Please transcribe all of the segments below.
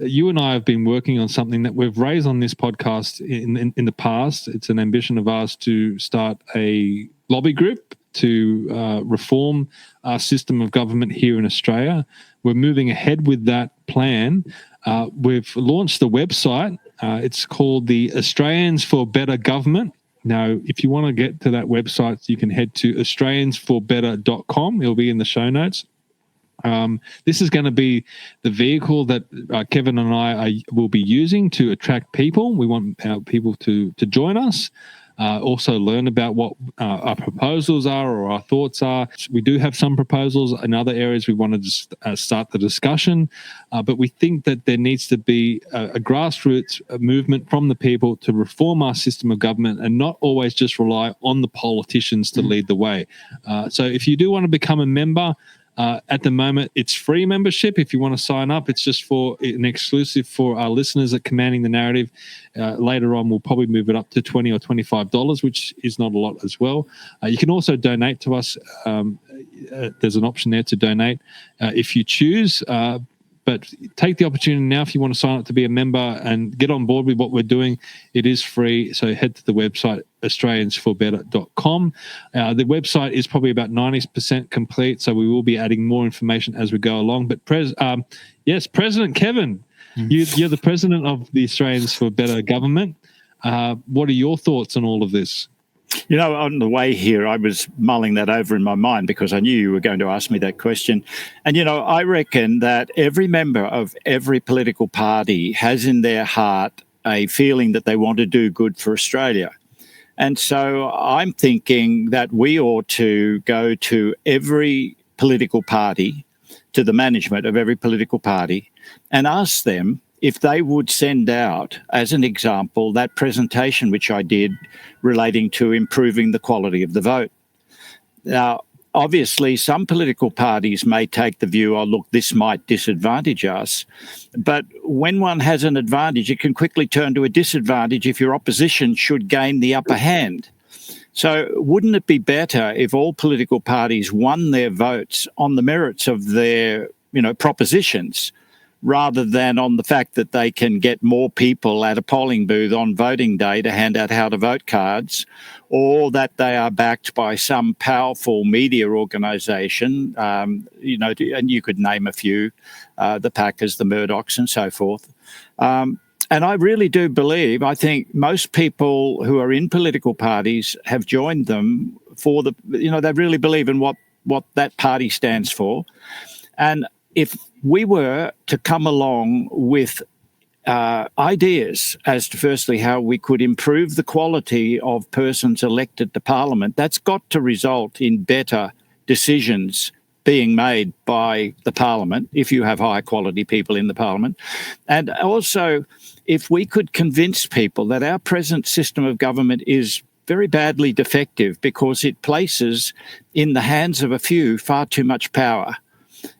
You and I have been working on something that we've raised on this podcast in the past. It's an ambition of ours to start a lobby group to reform our system of government here in Australia. We're moving ahead with that plan. We've launched the website. It's called the Australians for Better Government. Now, if you want to get to that website, you can head to australiansforbetter.com. It'll be in the show notes. This is going to be the vehicle that Kevin and I will be using to attract people. We want people to join us. Also learn about what our proposals are or our thoughts are. We do have some proposals. In other areas, we want to just start the discussion. But we think that there needs to be a grassroots movement from the people to reform our system of government and not always just rely on the politicians to lead the way. So if you do want to become a member, at the moment, it's free membership. If you want to sign up, it's just for an exclusive for our listeners at Commanding the Narrative. Later on, we'll probably move it up to $20 or $25, which is not a lot as well. You can also donate to us. There's an option there to donate if you choose. But take the opportunity now if you want to sign up to be a member and get on board with what we're doing. It is free. So head to the website, australiansforbetter.com. The website is probably about 90% complete, so we will be adding more information as we go along. But yes, President Kevin, you're the president of the Australians for Better Government. What are your thoughts on all of this? You know, on the way here, I was mulling that over in my mind because I knew you were going to ask me that question. And, you know, I reckon that every member of every political party has in their heart a feeling that they want to do good for Australia. And so I'm thinking that we ought to go to every political party, to the management of every political party, and ask them if they would send out, as an example, that presentation which I did relating to improving the quality of the vote. Now, obviously, some political parties may take the view, oh, look, this might disadvantage us. But when one has an advantage, it can quickly turn to a disadvantage if your opposition should gain the upper hand. So wouldn't it be better if all political parties won their votes on the merits of their, propositions, rather than on the fact that they can get more people at a polling booth on voting day to hand out how-to-vote cards, or that they are backed by some powerful media organisation, and you could name a few, the Packers, the Murdochs and so forth. And I really do believe, I think most people who are in political parties have joined them for they really believe in what that party stands for. And if we were to come along with ideas as to, firstly, how we could improve the quality of persons elected to Parliament, that's got to result in better decisions being made by the Parliament, if you have high-quality people in the Parliament. And also, if we could convince people that our present system of government is very badly defective because it places in the hands of a few far too much power.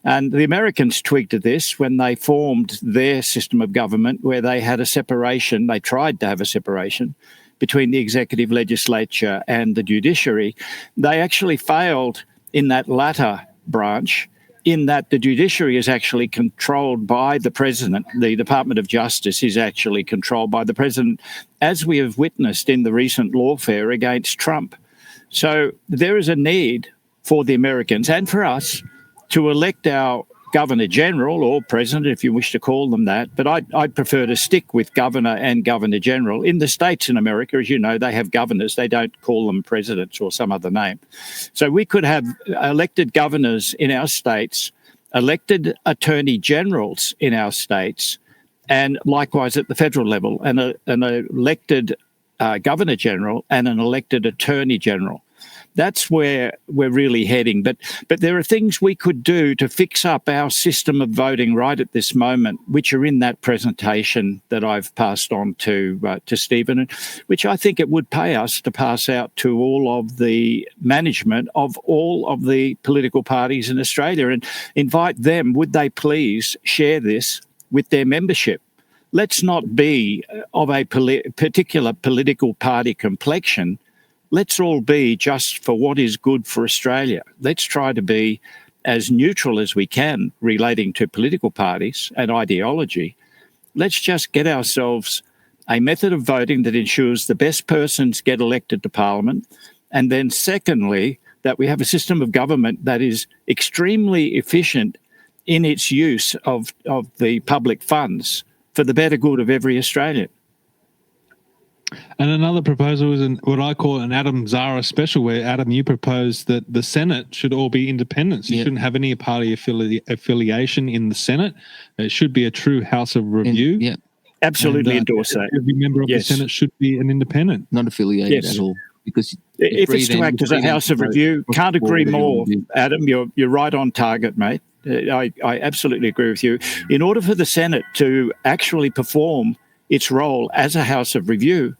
And the Americans twigged to this when they formed their system of government, where they had a separation, they tried to have a separation between the executive, legislature and the judiciary. They actually failed in that latter branch, in that the judiciary is actually controlled by the president. The Department of Justice is actually controlled by the president, as we have witnessed in the recent lawfare against Trump. So there is a need for the Americans and for us to elect our Governor General, or President, if you wish to call them that. But I'd prefer to stick with Governor and Governor General. In the states in America, as you know, they have governors. They don't call them presidents or some other name. So we could have elected governors in our states, elected attorney generals in our states, and likewise at the federal level, and an elected Governor General and an elected Attorney General. That's where we're really heading. But there are things we could do to fix up our system of voting right at this moment, which are in that presentation that I've passed on to Stephen, which I think it would pay us to pass out to all of the management of all of the political parties in Australia and invite them, would they please share this with their membership? Let's not be of a particular political party complexion. Let's all be just for what is good for Australia. Let's try to be as neutral as we can relating to political parties and ideology, let's just get ourselves a method of voting that ensures the best persons get elected to Parliament. And then secondly, that we have a system of government that is extremely efficient in its use of the public funds for the better good of every Australian. And another proposal is what I call an Adam Zara special, where, Adam, you proposed that the Senate should all be independents. You shouldn't have any party affiliation in the Senate. It should be a true House of Review. Absolutely endorse that. Every member of the Senate should be an independent. Not affiliated at all. Because if it's to act as a House of Review, can't agree more, Adam. You're right on target, mate. I absolutely agree with you. In order for the Senate to actually perform its role as a House of Review,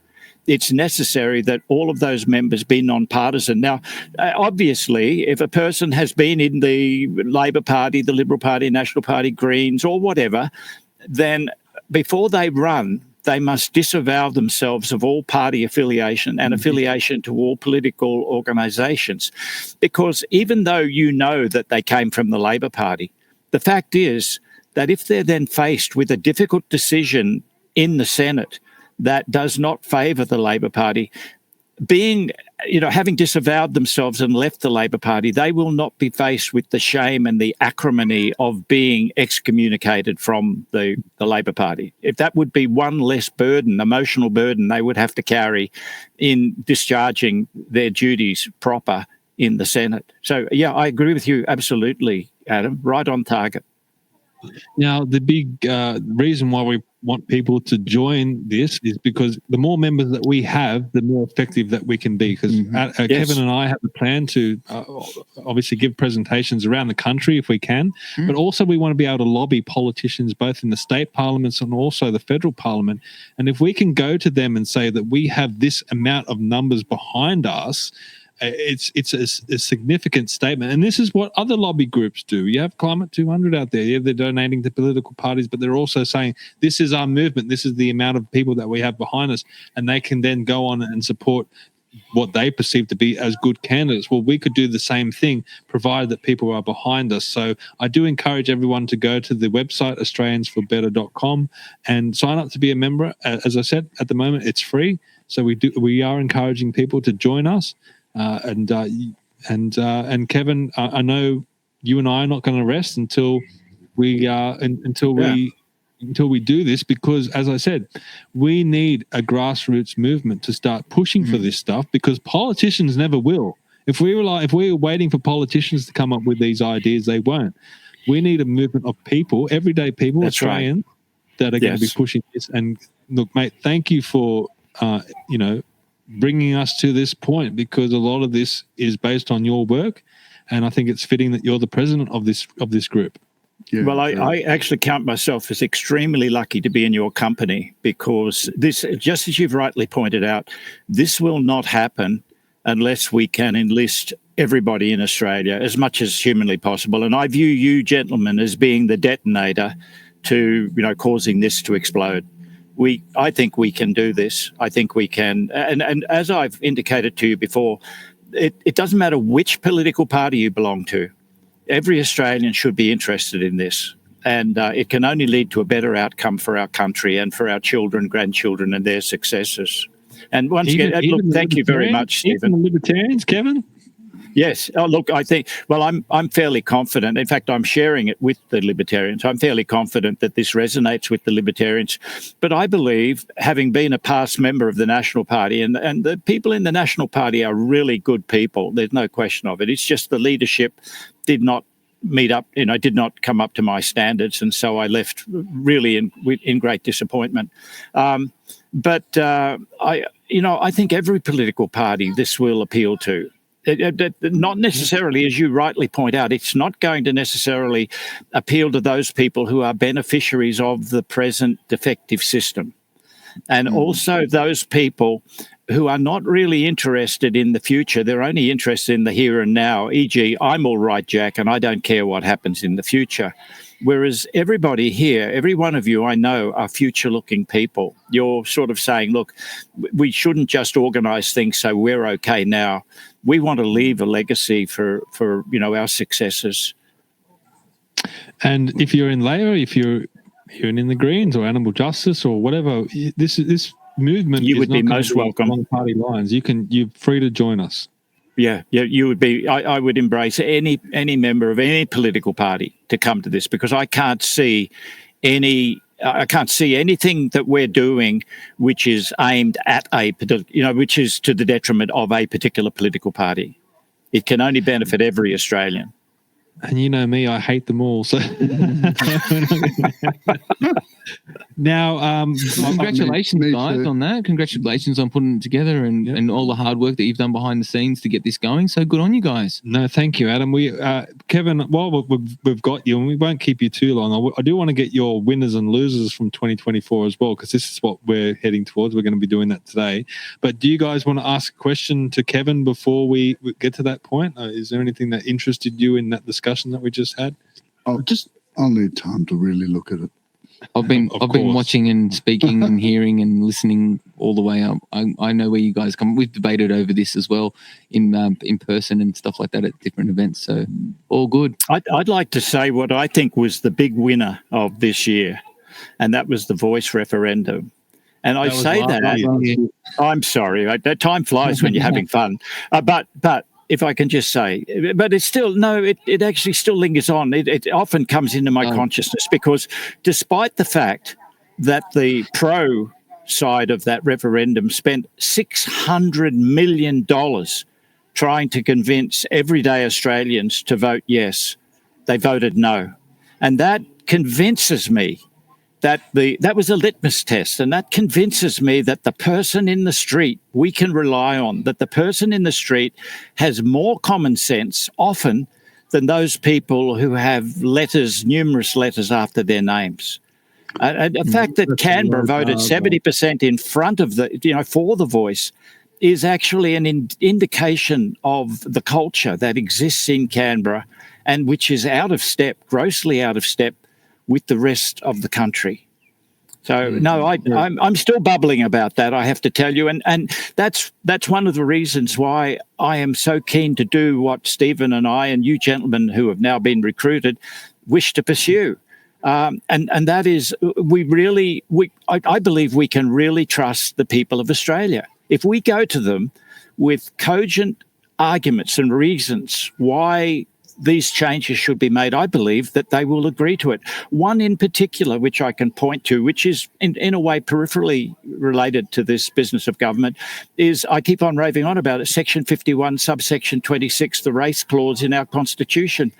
it's necessary that all of those members be non-partisan. Now, obviously, if a person has been in the Labor Party, the Liberal Party, National Party, Greens, or whatever, then before they run, they must disavow themselves of all party affiliation and affiliation to all political organisations. Because even though you know that they came from the Labor Party, the fact is that if they're then faced with a difficult decision in the Senate that does not favour the Labor Party, having disavowed themselves and left the Labor Party, they will not be faced with the shame and the acrimony of being excommunicated from the Labor Party. If that would be one less burden, emotional burden, they would have to carry in discharging their duties proper in the Senate. So, yeah, I agree with you absolutely, Adam, right on target. Now, the big reason why we want people to join this is because the more members that we have, the more effective that we can be. Because Kevin and I have a plan to obviously give presentations around the country if we can, but also we want to be able to lobby politicians both in the state parliaments and also the federal parliament. And if we can go to them and say that we have this amount of numbers behind us, it's a significant statement. And this is what other lobby groups do. You have Climate 200 out there. Yeah, they're donating to political parties, but they're also saying, this is our movement. This is the amount of people that we have behind us. And they can then go on and support what they perceive to be as good candidates. Well, we could do the same thing, provided that people are behind us. So I do encourage everyone to go to the website, australiansforbetter.com, and sign up to be a member. As I said, at the moment, it's free. So we are encouraging people to join us. And Kevin, I know you and I are not going to rest until we do this, because, as I said, we need a grassroots movement to start pushing for this stuff, because politicians never will. If we were waiting for politicians to come up with these ideas, they won't. We need a movement of people, everyday people, Australians, that are going to be pushing this. And look, mate, thank you for bringing us to this point, because a lot of this is based on your work, and I think it's fitting that you're the president of this group. Yeah, well, I actually count myself as extremely lucky to be in your company, because this, just as you've rightly pointed out, this will not happen unless we can enlist everybody in Australia as much as humanly possible. And I view you gentlemen as being the detonator to, causing this to explode. I think we can do this. I think we can. And as I've indicated to you before, it doesn't matter which political party you belong to. Every Australian should be interested in this. And it can only lead to a better outcome for our country and for our children, grandchildren, and their successors. And once again, look, thank you very much, Stephen. Even the Libertarians, Kevin? Yes. Oh, look, I think, well, I'm fairly confident. In fact, I'm sharing it with the Libertarians. I'm fairly confident that this resonates with the Libertarians. But I believe, having been a past member of the National Party, and the people in the National Party are really good people, there's no question of it. It's just the leadership did not meet up, did not come up to my standards. And so I left really in great disappointment. But I think every political party this will appeal to. Not necessarily, as you rightly point out, it's not going to necessarily appeal to those people who are beneficiaries of the present defective system. And also those people who are not really interested in the future. They're only interested in the here and now, e.g., I'm all right, Jack, and I don't care what happens in the future. Whereas everybody here, every one of you I know, are future-looking people. You're sort of saying, look, we shouldn't just organise things so we're okay now. We want to leave a legacy for our successors. And if you're in Labor, if you're even in the Greens or Animal Justice or whatever, this movement you is would not be going most to be welcome. along party lines. You're free to join us. Yeah, you would be. I would embrace any member of any political party to come to this, because I can't see anything that we're doing which is aimed at which is to the detriment of a particular political party. It can only benefit every Australian. And you know me, I hate them all. So now, congratulations, guys, on that. Congratulations on putting it together and all the hard work that you've done behind the scenes to get this going. So good on you guys. No, thank you, Adam. We, Kevin, while we've got you, and we won't keep you too long, I do want to get your winners and losers from 2024 as well, because this is what we're heading towards. We're going to be doing that today. But do you guys want to ask a question to Kevin before we get to that point? Is there anything that interested you in that discussion that we just had? I'll need time to really look at it. I've been watching and speaking and hearing and listening all the way up. I know where you guys come. We've debated over this as well in person and stuff like that at different events. So all good. I'd like to say what I think was the big winner of this year, and that was the voice referendum. And I say that I'm sorry. That time flies when you're having fun. But if I can just say, but it's still, no, it actually still lingers on. It often comes into my consciousness, because despite the fact that the pro side of that referendum spent $600 million trying to convince everyday Australians to vote yes, they voted no. And that convinces me that was a litmus test, and that convinces me that the person in the street we can rely on, that the person in the street has more common sense often than those people who have numerous letters after their names. The fact that Canberra voted 70% in front of for the voice is actually an indication of the culture that exists in Canberra, and which is grossly out of step with the rest of the country. So no, I'm still bubbling about that, I have to tell you, and that's one of the reasons why I am so keen to do what Stephen and I and you gentlemen who have now been recruited wish to pursue, and that is I believe we can really trust the people of Australia if we go to them with cogent arguments and reasons why these changes should be made. I believe that they will agree to it. One in particular, which I can point to, which is in a way peripherally related to this business of government, is, I keep on raving on about it, Section 51, subsection 26, the race clause in our Constitution.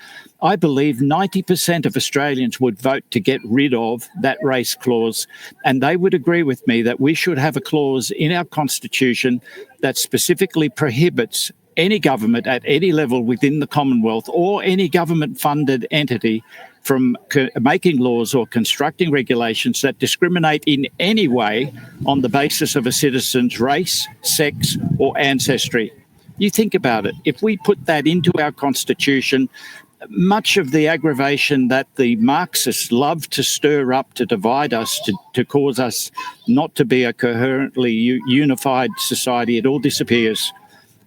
I believe 90% of Australians would vote to get rid of that race clause, and they would agree with me that we should have a clause in our Constitution that specifically prohibits any government at any level within the Commonwealth or any government-funded entity from making laws or constructing regulations that discriminate in any way on the basis of a citizen's race, sex, or ancestry. You think about it. If we put that into our Constitution, much of the aggravation that the Marxists love to stir up to divide us, to cause us not to be a coherently unified society, it all disappears.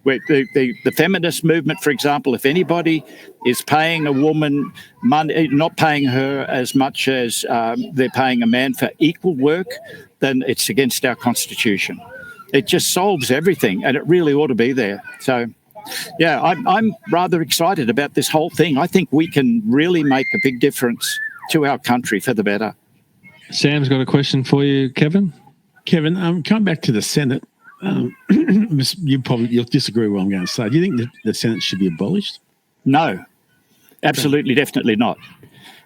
The feminist movement, for example, if anybody is paying a woman money, not paying her as much as they're paying a man for equal work, then it's against our Constitution. It just solves everything, and it really ought to be there. So, yeah, I'm rather excited about this whole thing. I think we can really make a big difference to our country for the better. Sam's got a question for you, Kevin. Kevin, coming back to the Senate, you'll disagree with what I'm going to say. Do you think that the Senate should be abolished? No, absolutely, definitely not.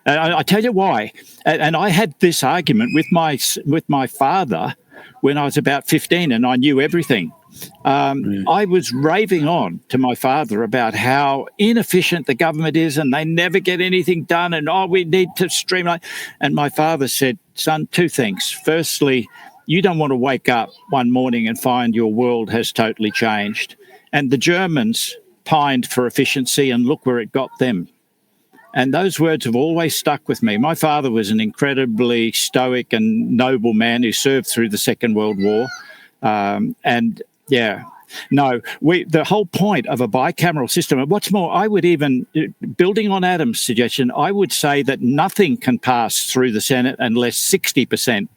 I tell you why. And I had this argument with my father when I was about 15, and I knew everything. I was raving on to my father about how inefficient the government is, and they never get anything done, and we need to streamline. And my father said, son, two things. Firstly, you don't want to wake up one morning and find your world has totally changed. And the Germans pined for efficiency, and look where it got them. And those words have always stuck with me. My father was an incredibly stoic and noble man who served through the Second World War. No, the whole point of a bicameral system, and what's more, I would even, building on Adam's suggestion, I would say that nothing can pass through the Senate unless 60%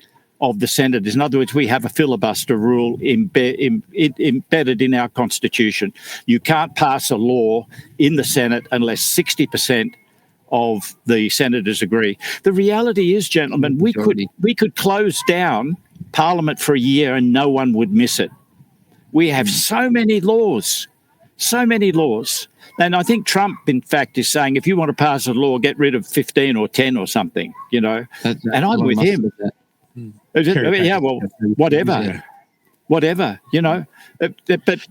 of the senators. In other words, we have a filibuster rule embedded in our Constitution. You can't pass a law in the Senate unless 60% of the senators agree. The reality is, gentlemen, we could close down Parliament for a year and no one would miss it. We have so many laws. And I think Trump, in fact, is saying, if you want to pass a law, get rid of 15 or 10 or something, and I'm with him. Yeah, well, whatever. But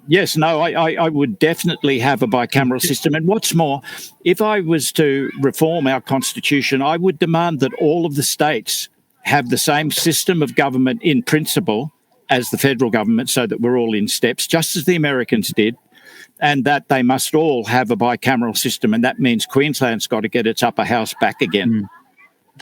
yes, no, I would definitely have a bicameral system. And what's more, if I was to reform our Constitution, I would demand that all of the states have the same system of government in principle as the federal government, so that we're all in steps, just as the Americans did, and that they must all have a bicameral system. And that means Queensland's got to get its upper house back again.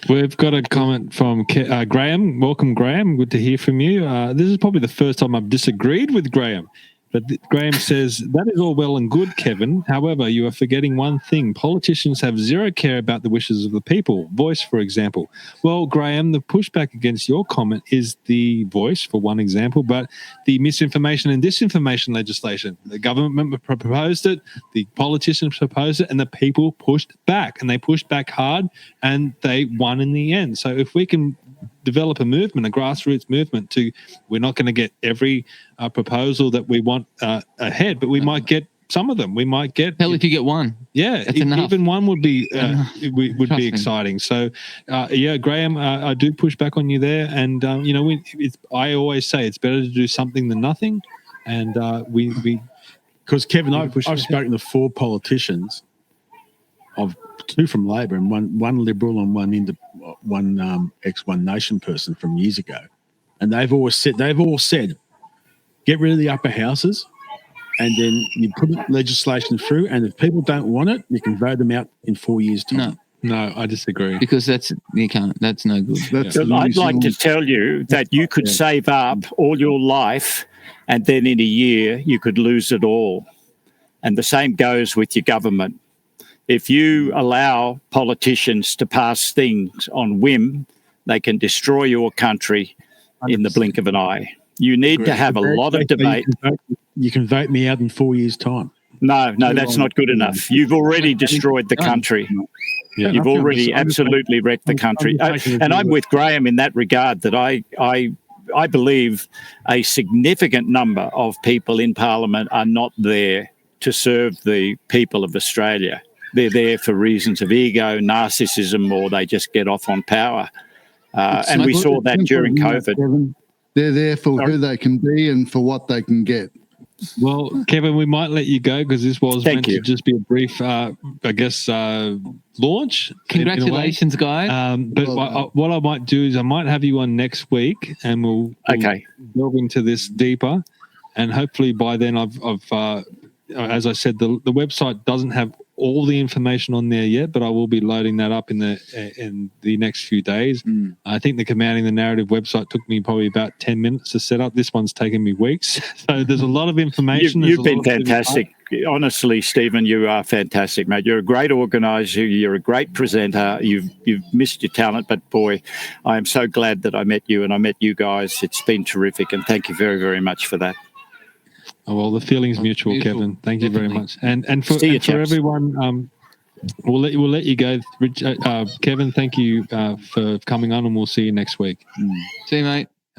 We've got a comment from Graham. Welcome, Graham. Good to hear from you. This is probably the first time I've disagreed with Graham. But Graham says, that is all well and good, Kevin. However, you are forgetting one thing. Politicians have zero care about the wishes of the people. Voice, for example. Well, Graham, the pushback against your comment is the voice, for one example, but the misinformation and disinformation legislation. The government proposed it, the politicians proposed it, and the people pushed back. And they pushed back hard, and they won in the end. So if we can develop a movement, a grassroots movement we're not going to get every proposal that we want ahead, but we might get some of them. We might get... Hell, if you get one. Yeah, even one would be exciting. So, Graham, I do push back on you there. And, I always say it's better to do something than nothing. And because, Kevin, I've spoken to 4 politicians, of 2 from Labor and one Liberal and one ex-One Nation person from years ago, and they've all said, get rid of the upper houses, and then you put legislation through, and if people don't want it, you can vote them out in 4 years' time. No, I disagree. Because that's no good. I'd like to tell you that you could save up all your life, and then in a year you could lose it all. And the same goes with your government. If you allow politicians to pass things on whim, they can destroy your country in the blink of an eye. You need to have a lot of debate. You can vote me out in 4 years' time. No, that's not good enough. You've already destroyed the country. Yeah. You've already absolutely wrecked the country. And I'm with Graham in that regard, that I believe a significant number of people in Parliament are not there to serve the people of Australia. They're there for reasons of ego, narcissism, or they just get off on power. And we saw that during COVID. They're there for who they can be and for what they can get. Well, Kevin, we might let you go because this was meant to just be a brief, launch. Congratulations, guys. But what I might do is I might have you on next week, and we'll delve into this deeper. And hopefully by then I've as I said, the website doesn't have all the information on there yet, but I will be loading that up in the next few days. I think the Commanding the Narrative website took me probably about 10 minutes to set up. This one's taken me weeks. So there's a lot of information. You've been fantastic. Honestly, Stephen, you are fantastic, mate. You're a great organiser. You're a great presenter. You've missed your talent, but boy, I am so glad that I met you and I met you guys. It's been terrific, and thank you very, very much for that. Oh, well, the feeling's mutual, Kevin. Thank you very much. And for everyone, we'll let you go. Kevin, thank you for coming on, and we'll see you next week. See you, mate.